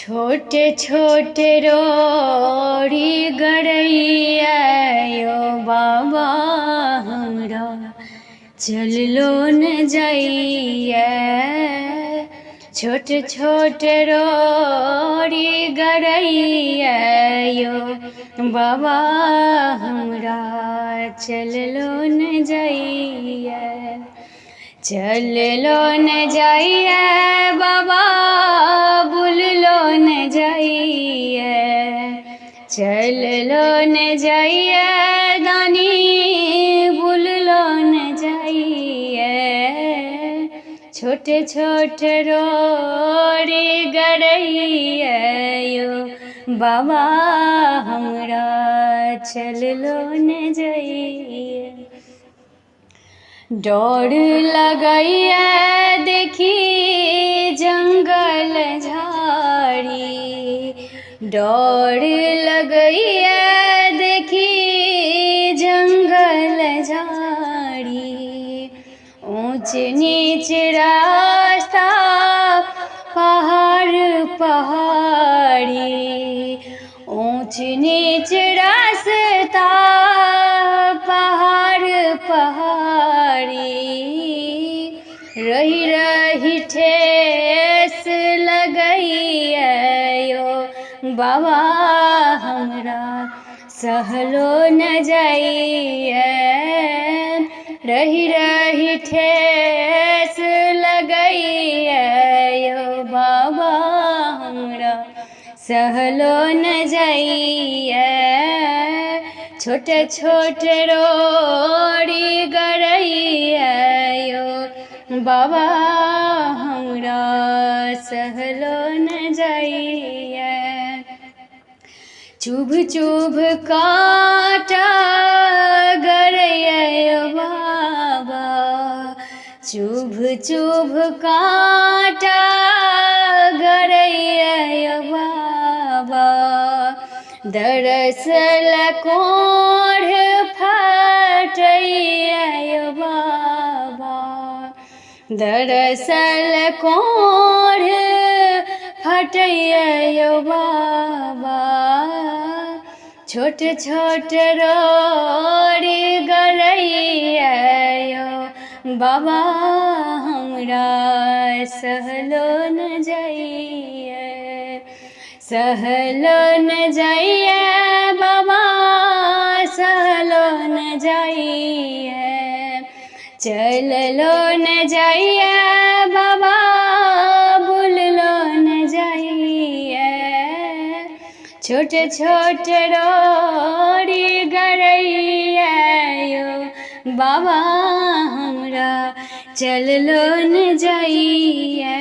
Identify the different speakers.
Speaker 1: छोटे छोटे रोड़ी गड़ैया यो बाबा हमरा चललो न जाइया। छोटे छोटे रोड़ी गड़ैया यो बाबा हमरा चललो न जाइया। चललो न जाइया बाबा बुललो न जाइया। चललो न जाइया दानी बुललो न जाइया। छोटे छोटे रोड़ी गड़ैया यो बाबा हमरा चललो न जाइया। डर लगैया देखी जंगल झाड़ी। डर लगैया देखी जंगल झाड़ी। ऊंच नीच रास्ता पहाड़ पहाड़ी। ऊंच नीच रास्ता पहाड़ पहाड़ी। रही रही ठेस लगैया यो बाबा हमरा सहलो न जाइया। रही रही ठेस लगैया यो बाबा हमरा सहलो न जाइया। छोटे छोटे रोड़ी गड़ैया यो बाबा हमरा सहलो न जाइया। चुभ चुभ काटा गड़ैया यो बाबा। चुभ चुभ काटा गड़ैया यो बाबा। दरअसल कोढ़ फटैया यो बाबा। दरअसल कोढ़ फटैया यो बाबा। छोटे छोटे रोड़ी गड़ैया यो बाबा हमरा सहलो न जाइया। सहलो न जाइया बाबा सहलो न जाइया। चललो न जाइया बाबा बुललो न जाइया। छोटे छोटे रोड़ी गड़ैया यो बाबा हमरा चललो न जाइया।